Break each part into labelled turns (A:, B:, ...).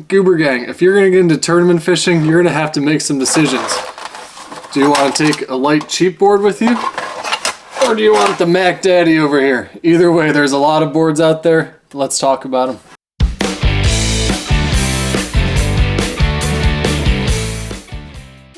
A: Goober Gang, if you're gonna get into tournament fishing, you're gonna have to make some decisions. Do you want to take a light cheap board with you? Or do you want the Mac Daddy over here? Either way, there's a lot of boards out there. Let's talk about them.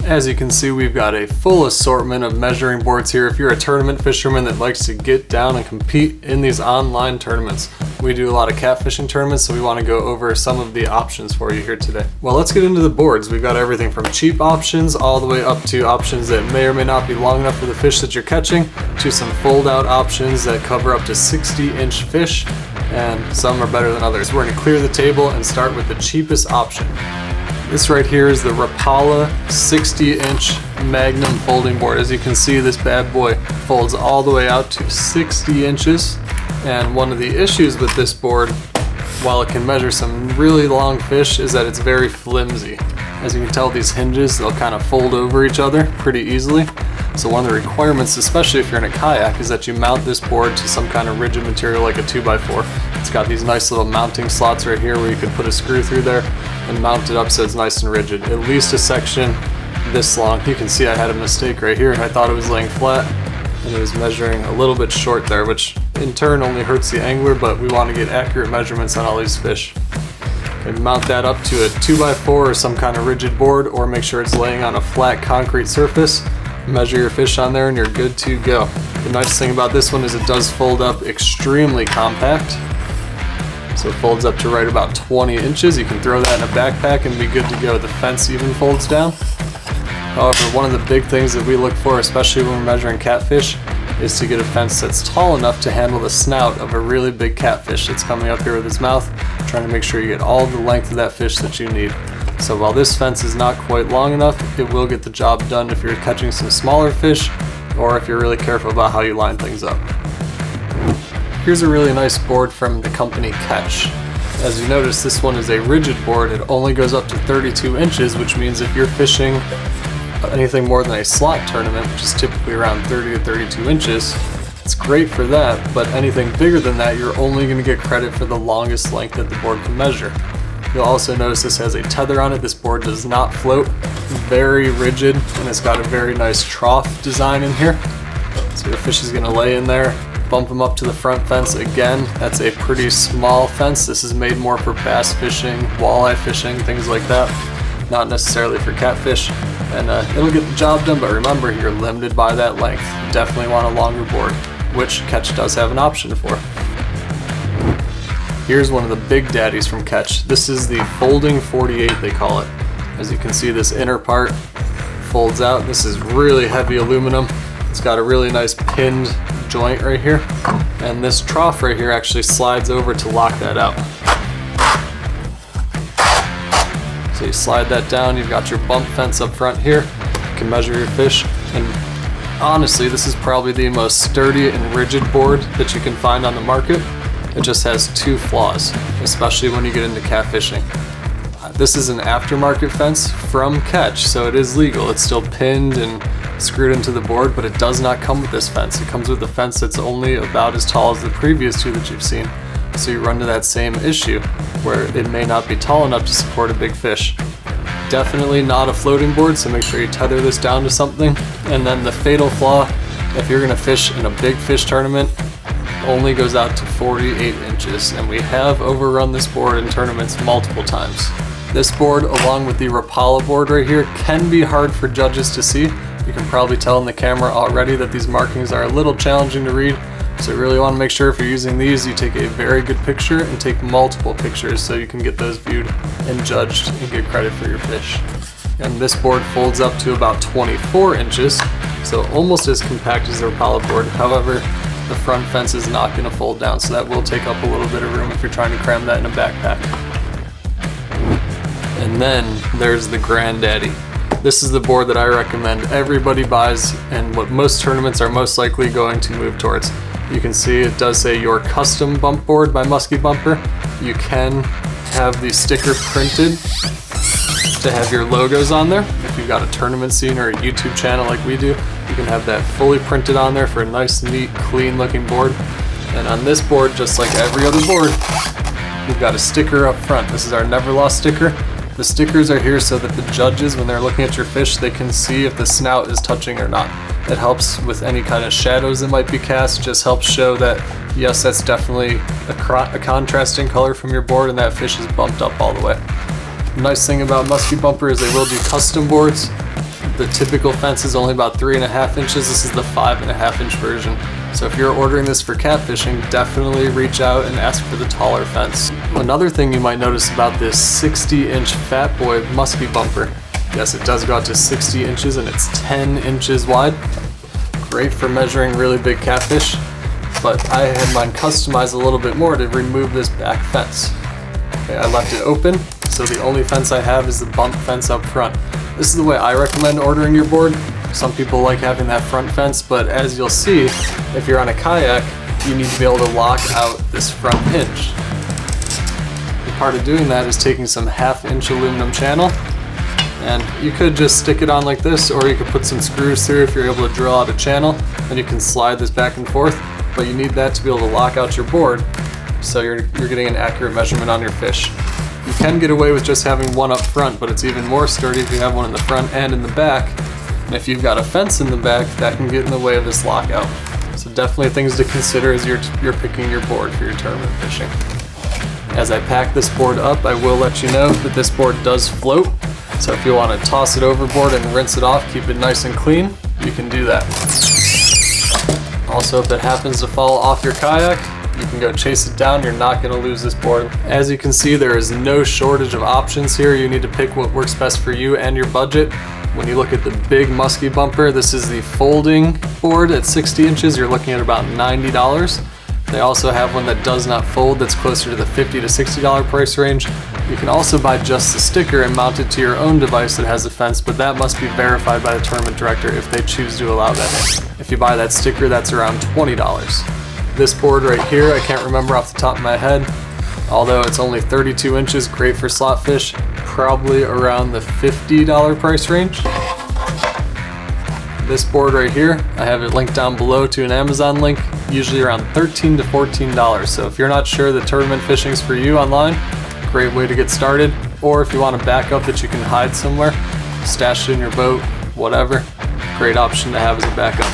A: As you can see, we've got a full assortment of measuring boards here if you're a tournament fisherman that likes to get down and compete in these online tournaments. We do a lot of catfishing tournaments, so we want to go over some of the options for you here today. Well, let's get into the boards. We've got everything from cheap options all the way up to options that may or may not be long enough for the fish that you're catching, to some fold-out options that cover up to 60-inch fish, and some are better than others. We're going to clear the table and start with the cheapest option. This right here is the Rapala 60-inch Magnum folding board. As you can see, this bad boy folds all the way out to 60 inches. And one of the issues with this board, while it can measure some really long fish, is that it's very flimsy. As you can tell, these hinges, they'll kind of fold over each other pretty easily. So one of the requirements, especially if you're in a kayak, is that you mount this board to some kind of rigid material like a 2x4. It's got these nice little mounting slots right here where you can put a screw through there and mount it up so it's nice and rigid. At least a section this long. You can see I had a mistake right here. I thought it was laying flat and it was measuring a little bit short there, which in turn only hurts the angler, but we want to get accurate measurements on all these fish. And mount that up to a 2x4 or some kind of rigid board, or make sure it's laying on a flat concrete surface. Measure your fish on there and you're good to go. The nice thing about this one is it does fold up extremely compact. So it folds up to right about 20 inches. You can throw that in a backpack and be good to go. The fence even folds down. However, one of the big things that we look for, especially when we're measuring catfish, is to get a fence that's tall enough to handle the snout of a really big catfish that's coming up here with his mouth, trying to make sure you get all the length of that fish that you need. So while this fence is not quite long enough, it will get the job done if you're catching some smaller fish, or if you're really careful about how you line things up. Here's a really nice board from the company Catch. As you notice, this one is a rigid board. It only goes up to 32 inches, which means if you're fishing anything more than a slot tournament, which is typically around 30 to 32 inches, it's great for that, but anything bigger than that, you're only going to get credit for the longest length that the board can measure. You'll also notice this has a tether on it. This board does not float, very rigid, and it's got a very nice trough design in here. So your fish is going to lay in there, bump them up to the front fence. Again, that's a pretty small fence. This is made more for bass fishing, walleye fishing, things like that, not necessarily for catfish. And it'll get the job done, but remember, you're limited by that length. You definitely want a longer board, which Catch does have an option for. Here's one of the big daddies from Catch. This is the folding 48, they call it. As you can see, this inner part folds out. This is really heavy aluminum. It's got a really nice pinned joint right here. And this trough right here actually slides over to lock that out. So you slide that down, you've got your bump fence up front here. You can measure your fish. And honestly, this is probably the most sturdy and rigid board that you can find on the market. It just has two flaws, especially when you get into catfishing. This is an aftermarket fence from Catch, so it is legal. It's still pinned and screwed into the board, but it does not come with this fence. It comes with a fence that's only about as tall as the previous two that you've seen. So you run into that same issue where it may not be tall enough to support a big fish. Definitely not a floating board, so make sure you tether this down to something. And then the fatal flaw, if you're gonna fish in a big fish tournament, only goes out to 48 inches, and we have overrun this board in tournaments multiple times. This board, along with the Rapala board right here, can be hard for judges to see. You can probably tell in the camera already that these markings are a little challenging to read, so you really want to make sure if you're using these, you take a very good picture and take multiple pictures so you can get those viewed and judged and get credit for your fish. And this board folds up to about 24 inches, so almost as compact as the Rapala board. However, the front fence is not going to fold down, so that will take up a little bit of room if you're trying to cram that in a backpack. And then there's the granddaddy. This is the board that I recommend everybody buys and what most tournaments are most likely going to move towards. You can see it does say your custom bump board by Musky Bumper. You can have the sticker printed to have your logos on there. If you've got a tournament scene or a YouTube channel like we do, you can have that fully printed on there for a nice, neat, clean looking board. And on this board, just like every other board, we've got a sticker up front. This is our NoReelLoss sticker. The stickers are here so that the judges, when they're looking at your fish, they can see if the snout is touching or not. It helps with any kind of shadows that might be cast, just helps show that, yes, that's definitely a contrasting color from your board and that fish is bumped up all the way. The nice thing about Musky Bumper is they will do custom boards. The typical fence is only about 3.5 inches. This is the 5.5 inch version. So if you're ordering this for catfishing, definitely reach out and ask for the taller fence. Another thing you might notice about this 60-inch Fat Boy Musky Bumper, yes, it does go out to 60 inches and it's 10 inches wide. Great for measuring really big catfish, but I had mine customized a little bit more to remove this back fence. Okay, I left it open, so the only fence I have is the bump fence up front. This is the way I recommend ordering your board. Some people like having that front fence, but as you'll see, if you're on a kayak, you need to be able to lock out this front hinge. And part of doing that is taking some 1/2-inch aluminum channel, and you could just stick it on like this, or you could put some screws through if you're able to drill out a channel, and you can slide this back and forth, but you need that to be able to lock out your board, so you're getting an accurate measurement on your fish. You can get away with just having one up front, but it's even more sturdy if you have one in the front and in the back. And if you've got a fence in the back, that can get in the way of this lockout. So definitely things to consider as you're picking your board for your tournament fishing. As I pack this board up, I will let you know that this board does float. So if you want to toss it overboard and rinse it off, keep it nice and clean, you can do that. Also, if it happens to fall off your kayak, you can go chase it down, you're not going to lose this board. As you can see, there is no shortage of options here. You need to pick what works best for you and your budget. When you look at the big Musky Bumper, this is the folding board at 60 inches, you're looking at about $90. They also have one that does not fold that's closer to the $50 to $60 price range. You can also buy just the sticker and mount it to your own device that has a fence, but that must be verified by the tournament director if they choose to allow that. If you buy that sticker, that's around $20. This board right here, I can't remember off the top of my head, although it's only 32 inches, great for slot fish, probably around the $50 price range. This board right here, I have it linked down below to an Amazon link, usually around $13 to $14. So if you're not sure that tournament fishing is for you online, great way to get started. Or if you want a backup that you can hide somewhere, stash it in your boat, whatever, great option to have as a backup.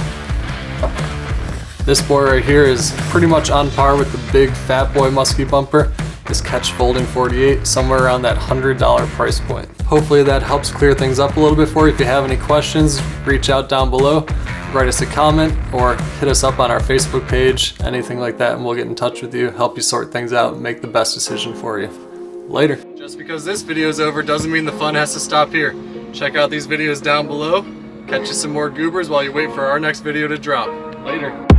A: This board right here is pretty much on par with the big Fat Boy Musky Bumper. This Catch Folding 48, somewhere around that $100 price point. Hopefully that helps clear things up a little bit for you. If you have any questions, reach out down below, write us a comment, or hit us up on our Facebook page, anything like that, and we'll get in touch with you, help you sort things out, and make the best decision for you. Later. Just because this video is over doesn't mean the fun has to stop here. Check out these videos down below, catch you some more goobers while you wait for our next video to drop. Later.